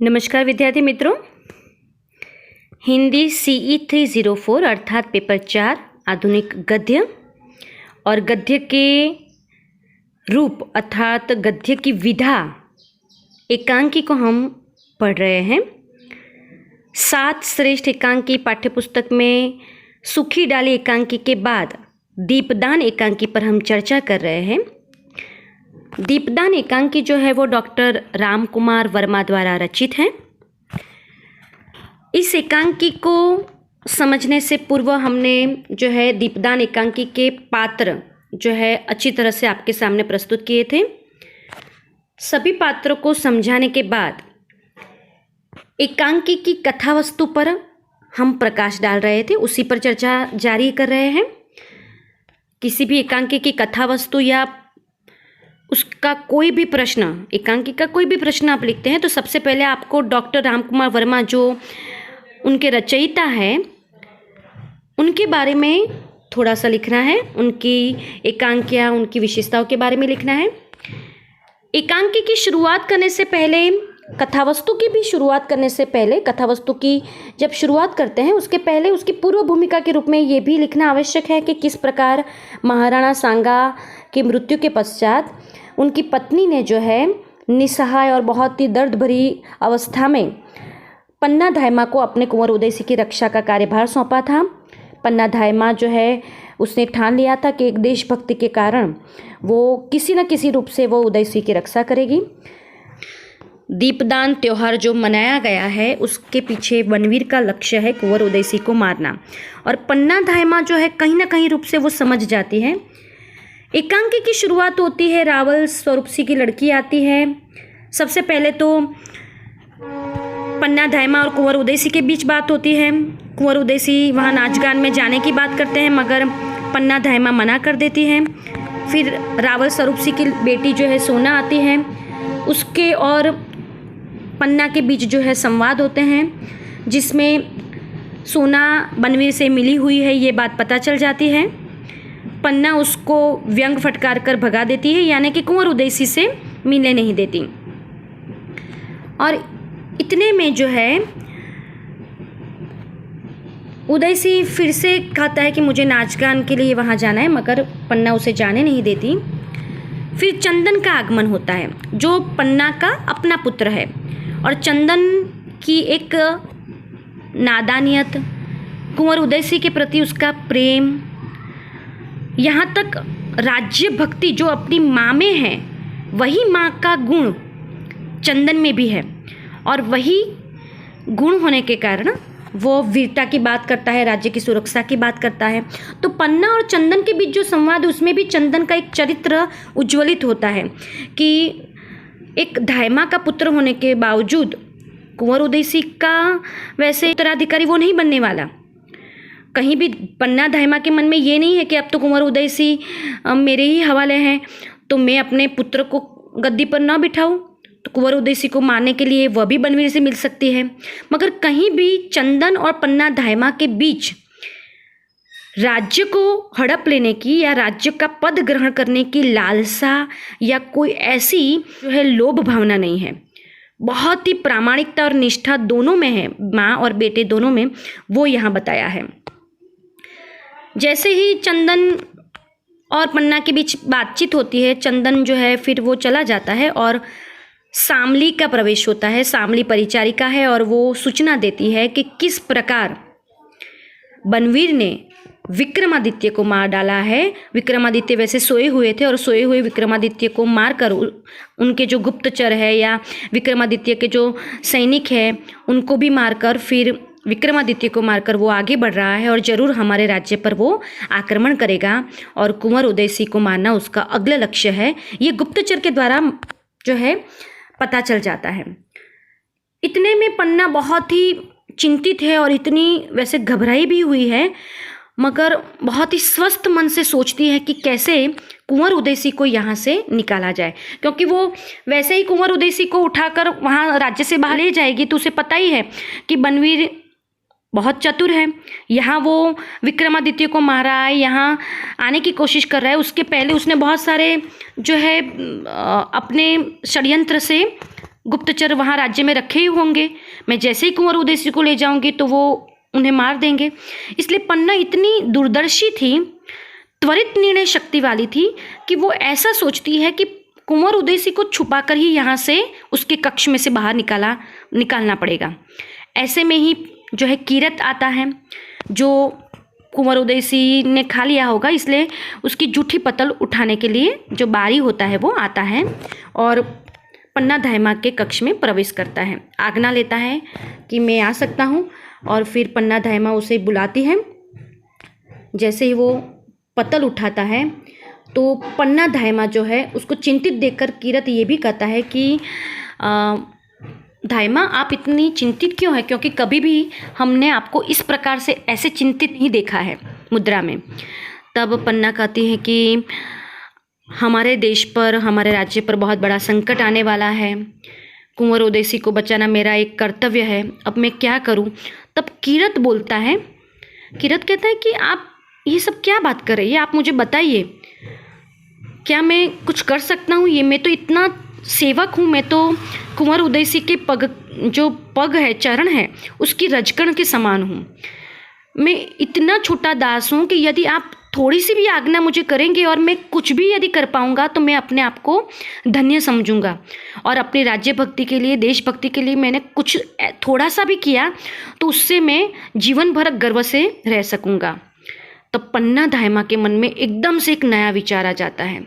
नमस्कार विद्यार्थी मित्रों, हिंदी CE 304 अर्थात पेपर 4 आधुनिक गद्य और गद्य के रूप अर्थात गद्य की विधा एकांकी को हम पढ़ रहे हैं। 7 श्रेष्ठ एकांकी पाठ्यपुस्तक में सूखी डाली एकांकी के बाद दीपदान एकांकी पर हम चर्चा कर रहे हैं। दीपदान एकांकी जो है वो डॉक्टर राम कुमार वर्मा द्वारा रचित है। इस एकांकी को समझने से पूर्व हमने जो है दीपदान एकांकी के पात्र जो है अच्छी तरह से आपके सामने प्रस्तुत किए थे। सभी पात्रों को समझाने के बाद एकांकी की कथा वस्तु पर हम प्रकाश डाल रहे थे, उसी पर चर्चा जारी कर रहे हैं। किसी भी एकांकी की कथा वस्तु या उसका कोई भी प्रश्न, एकांकी का कोई भी प्रश्न आप लिखते हैं तो सबसे पहले आपको डॉक्टर राम कुमार वर्मा जो उनके रचयिता है उनके बारे में थोड़ा सा लिखना है, उनकी एकांकियाँ, उनकी विशेषताओं के बारे में लिखना है। एकांकी की शुरुआत करने से पहले, कथावस्तु की भी शुरुआत करने से पहले, कथावस्तु की जब शुरुआत करते हैं उसके पहले उसकी पूर्व भूमिका के रूप में ये भी लिखना आवश्यक है कि किस प्रकार महाराणा सांगा की मृत्यु के पश्चात उनकी पत्नी ने जो है निसहाय और बहुत ही दर्द भरी अवस्था में पन्ना धायमा को अपने कुंवर उदय सिंह की रक्षा का कार्यभार सौंपा था। पन्ना धायमा जो है उसने ठान लिया था कि एक देशभक्ति के कारण वो किसी न किसी रूप से वो उदय सिंह की रक्षा करेगी। दीपदान त्यौहार जो मनाया गया है उसके पीछे वनवीर का लक्ष्य है कुंवर उदय सिंह को मारना, और पन्ना धायमा जो है कहीं ना कहीं रूप से वो समझ जाती है। एकांकी की शुरुआत होती है, रावल स्वरूप सिंह की लड़की आती है। सबसे पहले तो पन्ना धायमा और कुंवर उदय सिंह के बीच बात होती है। कुंवर उदय सिंह वहाँ नाच गान में जाने की बात करते हैं मगर पन्ना धायमा मना कर देती है। फिर रावल स्वरूप सिंह की बेटी जो है सोना आती है, उसके और पन्ना के बीच जो है संवाद होते हैं जिसमें सोना बनवीर से मिली हुई है ये बात पता चल जाती है। पन्ना उसको व्यंग फटकार कर भगा देती है, यानी कि कुंवर उदय सिंह से मिलने नहीं देती। और इतने में जो है उदय सिंह फिर से कहता है कि मुझे नाच गान के लिए वहाँ जाना है, मगर पन्ना उसे जाने नहीं देती। फिर चंदन का आगमन होता है जो पन्ना का अपना पुत्र है, और चंदन की एक नादानियत, कुंवर उदय सिंह के प्रति उसका प्रेम, यहाँ तक राज्य भक्ति जो अपनी माँ में है वही माँ का गुण चंदन में भी है, और वही गुण होने के कारण वो वीरता की बात करता है, राज्य की सुरक्षा की बात करता है। तो पन्ना और चंदन के बीच जो संवाद है उसमें भी चंदन का एक चरित्र उज्ज्वलित होता है कि एक धायमा का पुत्र होने के बावजूद कुंवर उदय सिंह का वैसे उत्तराधिकारी वो नहीं बनने वाला। कहीं भी पन्ना धायमा के मन में ये नहीं है कि अब तो कुंवर उदय सिंह मेरे ही हवाले हैं तो मैं अपने पुत्र को गद्दी पर ना बिठाऊं, तो कुंवर उदय सिंह को मारने के लिए वह भी बनवीर से मिल सकती है। मगर कहीं भी चंदन और पन्ना धायमा के बीच राज्य को हड़प लेने की या राज्य का पद ग्रहण करने की लालसा या कोई ऐसी जो है लोभ भावना नहीं है। बहुत ही प्रामाणिकता और निष्ठा दोनों में है, माँ और बेटे दोनों में, वो यहाँ बताया है। जैसे ही चंदन और पन्ना के बीच बातचीत होती है, चंदन जो है फिर वो चला जाता है और शामली का प्रवेश होता है। शामली परिचारिका है और वो सूचना देती है कि किस प्रकार बनवीर ने विक्रमादित्य को मार डाला है। विक्रमादित्य वैसे सोए हुए थे और सोए हुए विक्रमादित्य को मारकर उनके जो गुप्तचर है या विक्रमादित्य के जो सैनिक हैं उनको भी मारकर, फिर विक्रमादित्य को मारकर वो आगे बढ़ रहा है और ज़रूर हमारे राज्य पर वो आक्रमण करेगा और कुंवर उदय सिंह को मारना उसका अगला लक्ष्य है। ये गुप्तचर के द्वारा जो है पता चल जाता है। इतने में पन्ना बहुत ही चिंतित है और इतनी वैसे घबराई भी हुई है, मगर बहुत ही स्वस्थ मन से सोचती है कि कैसे कुंवर उदय सिंह को यहाँ से निकाला जाए, क्योंकि वो वैसे ही कुंवर उदय सिंह को उठाकर वहाँ राज्य से बाहर ले जाएगी तो उसे पता ही है कि बनवीर बहुत चतुर है। यहाँ वो विक्रमादित्य को मारा है, यहाँ आने की कोशिश कर रहा है। उसके पहले उसने बहुत सारे जो है अपने षड्यंत्र से गुप्तचर वहाँ राज्य में रखे ही होंगे। मैं जैसे ही कुंवर उदयसिंह को ले जाऊंगी तो वो उन्हें मार देंगे। इसलिए पन्ना इतनी दूरदर्शी थी, त्वरित निर्णय शक्ति वाली थी कि वो ऐसा सोचती है कि कुंवर उदयसिंह को छुपाकर ही यहाँ से उसके कक्ष में से बाहर निकालना पड़ेगा। ऐसे में ही जो है कीरत आता है, जो कुंवर उदयसिंह ने खा लिया होगा, इसलिए उसकी जूठी पतल उठाने के लिए जो बारी होता है वो आता है और पन्ना धायमा के कक्ष में प्रवेश करता है। आज्ञा लेता है कि मैं आ सकता हूँ और फिर पन्ना धायमा उसे बुलाती है। जैसे ही वो पतल उठाता है तो पन्ना धायमा जो है उसको चिंतित देखकर कीरत ये भी कहता है कि धायमा आप इतनी चिंतित क्यों है, क्योंकि कभी भी हमने आपको इस प्रकार से ऐसे चिंतित नहीं देखा है मुद्रा में। तब पन्ना कहती है कि हमारे देश पर, हमारे राज्य पर बहुत बड़ा संकट आने वाला है, कुंवर उदयसिंह को बचाना मेरा एक कर्तव्य है, अब मैं क्या करूं। तब कीरत बोलता है, कीरत कहता है कि आप ये सब क्या बात कर रही है, आप मुझे बताइए, क्या मैं कुछ कर सकता हूँ। ये मैं तो इतना सेवक हूँ, मैं तो कुंवर उदयसिंह के पग है, चरण है, उसकी रजकण के समान हूँ। मैं इतना छोटा दास हूँ कि यदि आप थोड़ी सी भी आज्ञा मुझे करेंगे और मैं कुछ भी यदि कर पाऊँगा तो मैं अपने आप को धन्य समझूंगा। और अपनी राज्य भक्ति के लिए, देशभक्ति के लिए मैंने कुछ थोड़ा सा भी किया तो उससे मैं जीवन भर गर्व से रह सकूँगा। तब पन्ना धायमा के मन में एकदम से एक नया विचार आ जाता है।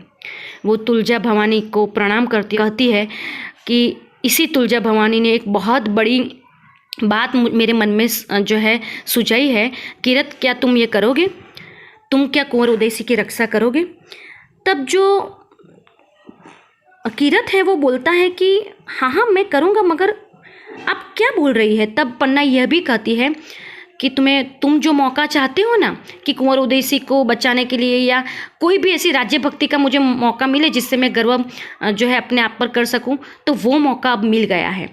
वो तुलजा भवानी को प्रणाम करती कहती है कि इसी तुलजा भवानी ने एक बहुत बड़ी बात मेरे मन में जो है सुझाई है। कीरत, क्या तुम ये करोगे? तुम क्या कुंवर उदयसिंह की रक्षा करोगे? तब जो कीरत है वो बोलता है कि हाँ हाँ मैं करूँगा, मगर आप क्या बोल रही है। तब पन्ना यह भी कहती है कि तुम जो मौका चाहते हो ना कि कुंवर उदयसिंह को बचाने के लिए या कोई भी ऐसी राज्य भक्ति का मुझे मौका मिले जिससे मैं गर्व जो है अपने आप पर कर सकूं, तो वो मौका अब मिल गया है।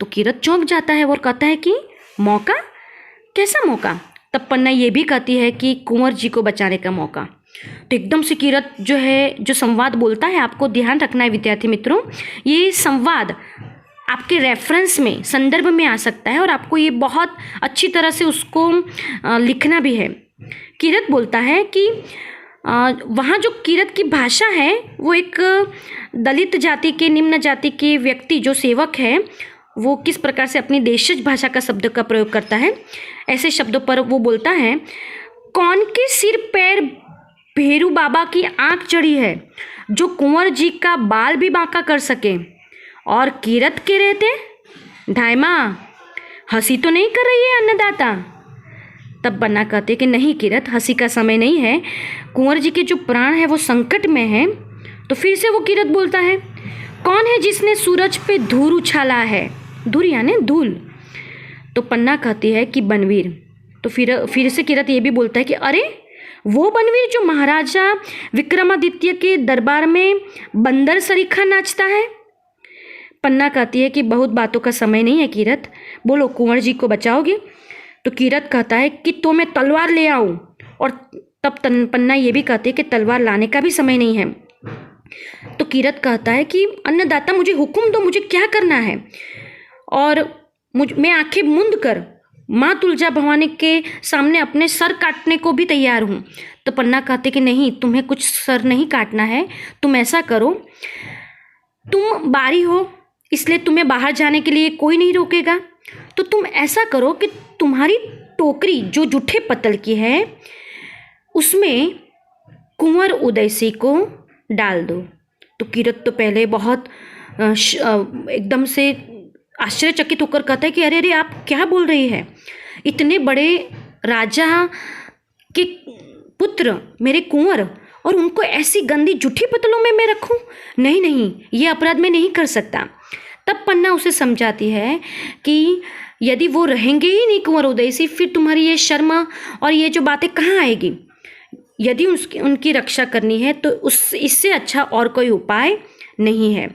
तो कीरत चौंक जाता है और कहता है कि मौका? कैसा मौका? तब पन्ना ये भी कहती है कि कुंवर जी को बचाने का मौका। तो एकदम से कीरत जो है जो संवाद बोलता है, आपको ध्यान रखना है विद्यार्थी मित्रों, ये संवाद आपके रेफरेंस में, संदर्भ में आ सकता है और आपको ये बहुत अच्छी तरह से उसको लिखना भी है। कीरत बोलता है कि वहाँ जो कीरत की भाषा है वो एक दलित जाति के, निम्न जाति के व्यक्ति जो सेवक है वो किस प्रकार से अपनी देशज भाषा का शब्द का प्रयोग करता है। ऐसे शब्दों पर वो बोलता है, कौन के सिर पैर भेरू बाबा की आँख चढ़ी है जो कुंवर जी का बाल भी बांका कर सके। और कीरत के रहते धायमा हंसी तो नहीं कर रही है अन्नदाता। तब पन्ना कहते कि नहीं कीरत, हंसी का समय नहीं है, कुंवर जी के जो प्राण है वो संकट में है। तो फिर से वो कीरत बोलता है, कौन है जिसने सूरज पे धूल उछाला है? धूल यानी धूल। तो पन्ना कहती है कि बनवीर। तो फिर से कीरत ये भी बोलता है कि अरे वो बनवीर जो महाराजा विक्रमादित्य के दरबार में बंदर सरीखा नाचता है। पन्ना कहती है कि बहुत बातों का समय नहीं है कीरत, बोलो कुंवर जी को बचाओगे? तो कीरत कहता है कि तो मैं तलवार ले आऊं। और तब पन्ना ये भी कहती है कि तलवार लाने का भी समय नहीं है। तो कीरत कहता है कि अन्नदाता मुझे हुक्म दो, मुझे क्या करना है। और मैं आंखें मूंद कर माँ तुलजा भवानी के सामने अपने सर काटने को भी तैयार हूँ। तो पन्ना कहते कि नहीं, तुम्हें कुछ सर नहीं काटना है, तुम ऐसा करो, तुम बारी हो इसलिए तुम्हें बाहर जाने के लिए कोई नहीं रोकेगा। तो तुम ऐसा करो कि तुम्हारी टोकरी जो जूठे पत्तल की है उसमें कुंवर उदयसिंह को डाल दो। तो कीरत तो पहले बहुत एकदम से आश्चर्यचकित होकर कहता है कि अरे अरे आप क्या बोल रही है, इतने बड़े राजा के पुत्र मेरे कुंवर, और उनको ऐसी गंदी जूठी पतलों में मैं रखूं? नहीं नहीं, ये अपराध मैं नहीं कर सकता। तब पन्ना उसे समझाती है कि यदि वो रहेंगे ही नहीं कुंवर उदयसिंह, फिर तुम्हारी ये शर्म और ये जो बातें कहाँ आएगी। यदि उनकी रक्षा करनी है तो इससे अच्छा और कोई उपाय नहीं है।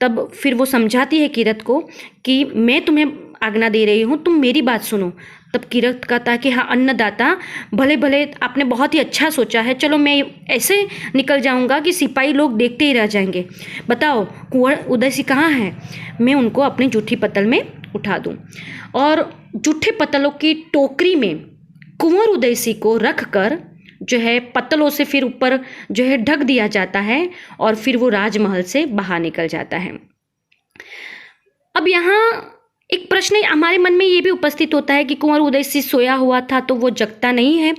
तब फिर वो समझाती है कीरत को कि मैं तुम्हें आज्ञा दे रही हूँ, तुम मेरी बात सुनो। तब किरत कहता है कि हाँ अन्नदाता, भले भले आपने बहुत ही अच्छा सोचा है, चलो मैं ऐसे निकल जाऊंगा कि सिपाही लोग देखते ही रह जाएंगे। बताओ कुंवर उदयसी कहाँ है, मैं उनको अपनी जूठी पत्तल में उठा दूँ। और जूठे पत्तलों की टोकरी में कुंवर उदयसी को रख कर जो है पत्तलों से फिर ऊपर जो है ढक दिया जाता है और फिर वो राजमहल से बाहर निकल जाता है। अब यहाँ एक प्रश्न हमारे मन में ये भी उपस्थित होता है कि कुंवर उदयसी सोया हुआ था तो वो जगता नहीं है।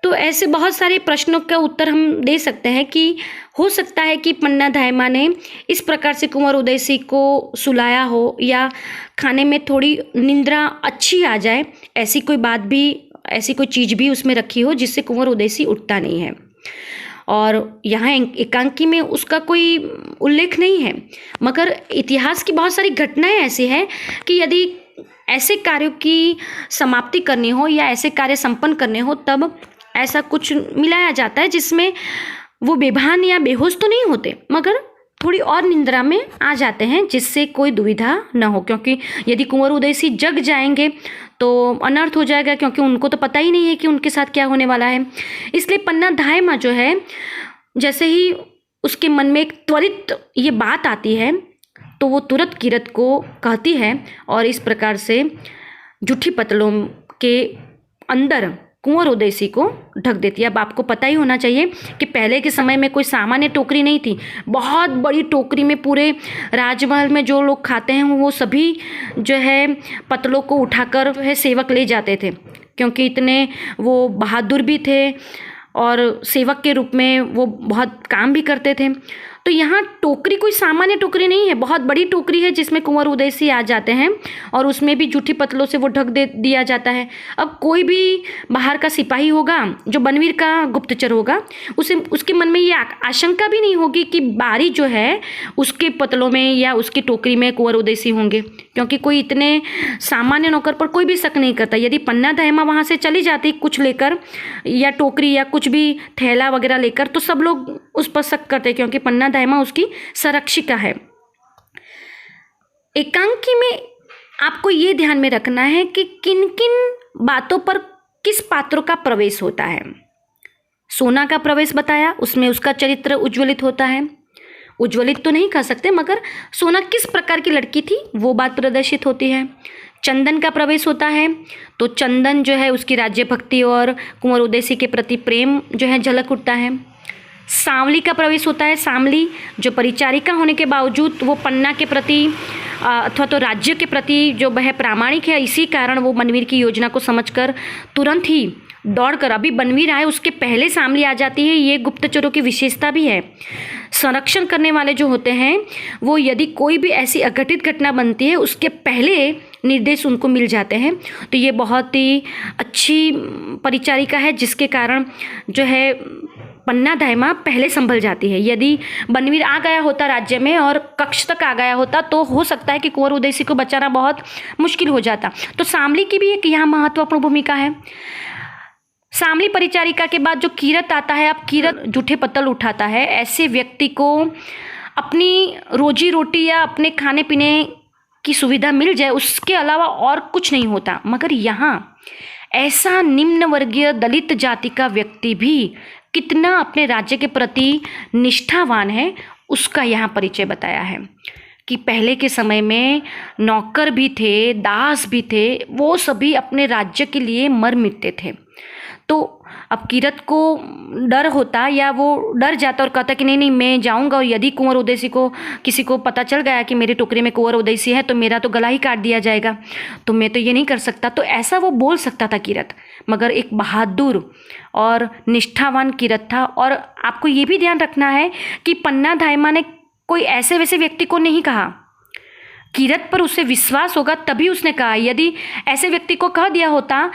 तो ऐसे बहुत सारे प्रश्नों का उत्तर हम दे सकते हैं कि हो सकता है कि पन्ना धायमा ने इस प्रकार से कुंवर उदयसी को सुलाया हो, या खाने में थोड़ी निंद्रा अच्छी आ जाए, ऐसी कोई बात भी, ऐसी कोई चीज़ भी उसमें रखी हो जिससे कुंवर उदयसी उठता नहीं है। और यहाँ एकांकी में उसका कोई उल्लेख नहीं है, मगर इतिहास की बहुत सारी घटनाएं ऐसी हैं कि यदि ऐसे कार्यों की समाप्ति करनी हो या ऐसे कार्य संपन्न करने हो तब ऐसा कुछ मिलाया जाता है जिसमें वो बेभान या बेहोश तो नहीं होते, मगर थोड़ी और निंद्रा में आ जाते हैं, जिससे कोई दुविधा न हो। क्योंकि यदि कुंवर उदयसी जग जाएंगे तो अनर्थ हो जाएगा, क्योंकि उनको तो पता ही नहीं है कि उनके साथ क्या होने वाला है। इसलिए पन्ना धायमा जो है, जैसे ही उसके मन में एक त्वरित ये बात आती है तो वो तुरंत किरत को कहती है और इस प्रकार से जूठी पत्तलों के अंदर कुंवर उदयसी को ढक देती है। अब आपको पता ही होना चाहिए कि पहले के समय में कोई सामान्य टोकरी नहीं थी, बहुत बड़ी टोकरी में पूरे राजमहल में जो लोग खाते हैं वो सभी जो है पत्तलों को उठाकर है सेवक ले जाते थे, क्योंकि इतने वो बहादुर भी थे और सेवक के रूप में वो बहुत काम भी करते थे। तो यहाँ टोकरी कोई सामान्य टोकरी नहीं है, बहुत बड़ी टोकरी है जिसमें कुंवर उदयसी आ जाते हैं और उसमें भी जूठी पत्तलों से वो ढक दे दिया जाता है। अब कोई भी बाहर का सिपाही होगा जो बनवीर का गुप्तचर होगा, उसके मन में ये आशंका भी नहीं होगी कि बारी जो है उसके पत्तलों में या उसकी टोकरी में कुंवर उदयसी होंगे, क्योंकि कोई इतने सामान्य नौकर पर कोई भी शक नहीं करता। यदि पन्ना धायमा वहाँ से चली जाती कुछ लेकर या टोकरी या कुछ भी थैला वगैरह लेकर, तो सब लोग उस पर शक करते, क्योंकि पन्ना धायमा उसकी संरक्षिका है। एकांकी में आपको ये ध्यान में रखना है कि किन किन बातों पर किस पात्रों का प्रवेश होता है। सोना का प्रवेश बताया, उसमें उसका चरित्र उज्ज्वलित होता है। उज्ज्वलित तो नहीं कह सकते, मगर सोना किस प्रकार की लड़की थी वो बात प्रदर्शित होती है। चंदन का प्रवेश होता है तो चंदन जो है उसकी राज्य भक्ति और कुंवर उदयसी के प्रति प्रेम जो है झलक उठता है। सांवली का प्रवेश होता है, सांवली जो परिचारिका होने के बावजूद वो पन्ना के प्रति अथवा तो राज्य के प्रति जो वह प्रामाणिक है, इसी कारण वो बनवीर की योजना को समझकर तुरंत ही दौड़कर, अभी बनवीर आए उसके पहले सांवली आ जाती है। ये गुप्तचरों की विशेषता भी है। संरक्षण करने वाले जो होते हैं वो यदि कोई भी ऐसी अघटित घटना बनती है उसके पहले निर्देश उनको मिल जाते हैं। तो ये बहुत ही अच्छी परिचारिका है जिसके कारण जो है पन्ना धायमा पहले संभल जाती है। यदि बनवीर आ गया होता राज्य में और कक्ष तक आ गया होता तो हो सकता है कि कुंवर उदयसी को बचाना बहुत मुश्किल हो जाता। तो सांवली की भी एक यहाँ महत्वपूर्ण भूमिका है। सांवली परिचारिका के बाद जो किरत आता है, अब किरत जूठे पत्तल उठाता है। ऐसे व्यक्ति को अपनी रोजी रोटी या अपने खाने पीने की सुविधा मिल जाए उसके अलावा और कुछ नहीं होता, मगर यहाँ ऐसा निम्न वर्गीय दलित जाति का व्यक्ति भी कितना अपने राज्य के प्रति निष्ठावान है उसका यहाँ परिचय बताया है कि पहले के समय में नौकर भी थे, दास भी थे, वो सभी अपने राज्य के लिए मर मिटते थे। तो अब किरत को डर होता या वो डर जाता और कहता कि नहीं नहीं मैं जाऊंगा, और यदि कुंवर उदयसी को किसी को पता चल गया कि मेरी टोकरी में कुंवर उदयसी है तो मेरा तो गला ही काट दिया जाएगा, तो मैं तो ये नहीं कर सकता। तो ऐसा वो बोल सकता था किरत, मगर एक बहादुर और निष्ठावान किरत था। और आपको ये भी ध्यान रखना है कि पन्ना धायमा ने कोई ऐसे वैसे व्यक्ति को नहीं कहा, किरत पर उसे विश्वास होगा तभी उसने कहा। यदि ऐसे व्यक्ति को कह दिया होता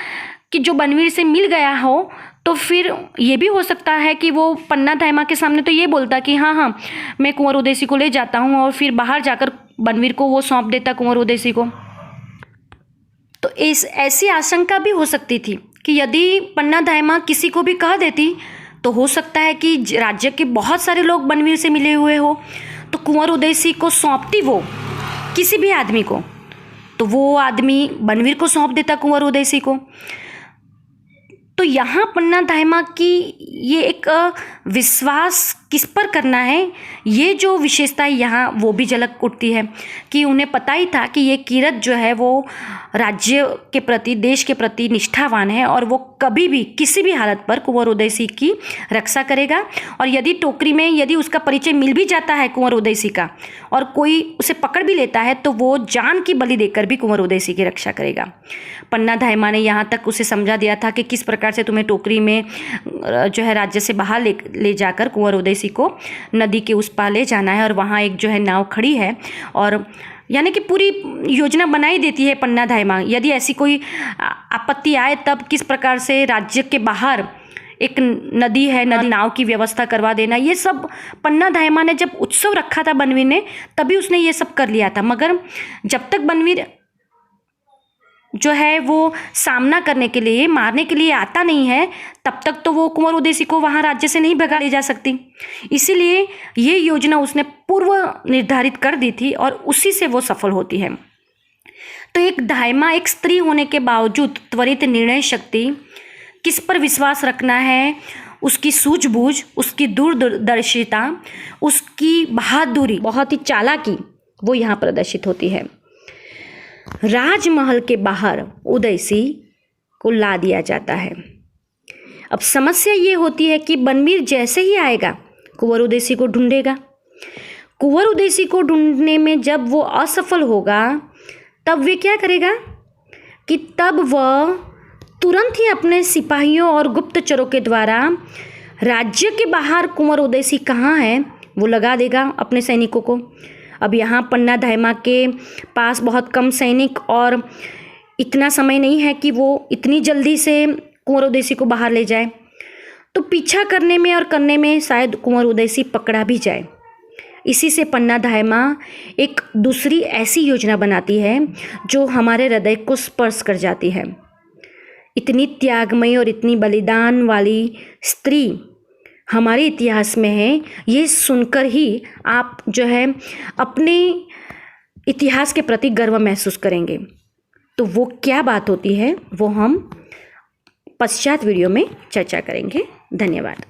कि जो बनवीर से मिल गया हो तो फिर ये भी हो सकता है कि वो पन्ना धायमा के सामने तो ये बोलता कि हाँ हाँ मैं कुंवर उदयसी को ले जाता हूँ, और फिर बाहर जाकर बनवीर को वो सौंप देता कुंवर उदयसी को। तो ऐसी आशंका भी हो सकती थी कि यदि पन्ना धायमा किसी को भी कह देती तो हो सकता है कि राज्य के बहुत सारे लोग बनवीर से मिले हुए हो, तो कुंवर उदयसी को सौंपती वो किसी भी आदमी को, तो वो आदमी बनवीर को सौंप देता कुंवर उदय सिंह को। तो यहाँ पन्ना धायमा की ये एक विश्वास किस पर करना है, ये जो विशेषता है यहाँ वो भी झलक उठती है कि उन्हें पता ही था कि ये कीरत जो है वो राज्य के प्रति, देश के प्रति निष्ठावान है और वो कभी भी किसी भी हालत पर कुंवर उदय सिंह की रक्षा करेगा। और यदि टोकरी में यदि उसका परिचय मिल भी जाता है कुंवर उदय सिंह का और कोई उसे पकड़ भी लेता है तो वो जान की बलि देकर भी कुंवर उदय सिंह की रक्षा करेगा। पन्ना धायमा ने यहाँ तक उसे समझा दिया था कि किस प्रकार से तुम्हें टोकरी में जो है राज्य से बाहर ले जाकर कुंवर उदय सिंह को नदी के उस पार ले जाना है और वहाँ एक जो है नाव खड़ी है और यानी कि पूरी योजना बनाई देती है पन्ना धायमा। यदि ऐसी कोई आपत्ति आए तब किस प्रकार से राज्य के बाहर एक नदी है, नदी नाव की व्यवस्था करवा देना, ये सब पन्ना धायमा ने जब उत्सव रखा था बनवीर ने तभी उसने ये सब कर लिया था। मगर जब तक बनवीर जो है वो सामना करने के लिए, मारने के लिए आता नहीं है तब तक तो वो कुंवर उदय सिंह को वहाँ राज्य से नहीं भगा ले जा सकती। इसीलिए ये योजना उसने पूर्व निर्धारित कर दी थी और उसी से वो सफल होती है। तो एक धायमा एक स्त्री होने के बावजूद त्वरित निर्णय शक्ति, किस पर विश्वास रखना है, उसकी सूझबूझ, उसकी दूरदर्शिता, उसकी बहादुरी, बहुत ही चालाकी वो यहाँ प्रदर्शित होती है। राजमहल के बाहर उदय सिंह को ला दिया जाता है। अब समस्या ये होती है कि बनवीर जैसे ही आएगा कुंवर उदय सिंह को ढूंढेगा। कुंवर उदय सिंह को ढूंढने में जब वो असफल होगा तब वे क्या करेगा कि तब वह तुरंत ही अपने सिपाहियों और गुप्तचरों के द्वारा राज्य के बाहर कुंवर उदय सिंह कहाँ है वो लगा देगा अपने सैनिकों को। अब यहाँ पन्ना धायमा के पास बहुत कम सैनिक और इतना समय नहीं है कि वो इतनी जल्दी से कुंवर उदय सिंह को बाहर ले जाए। तो पीछा करने में और करने में शायद कुंवर उदय सिंह पकड़ा भी जाए। इसी से पन्ना धायमा एक दूसरी ऐसी योजना बनाती है जो हमारे हृदय को स्पर्श कर जाती है। इतनी त्यागमयी और इतनी बलिदान वाली स्त्री हमारे इतिहास में है, ये सुनकर ही आप जो है अपने इतिहास के प्रति गर्व महसूस करेंगे। तो वो क्या बात होती है वो हम पश्चात वीडियो में चर्चा करेंगे। धन्यवाद।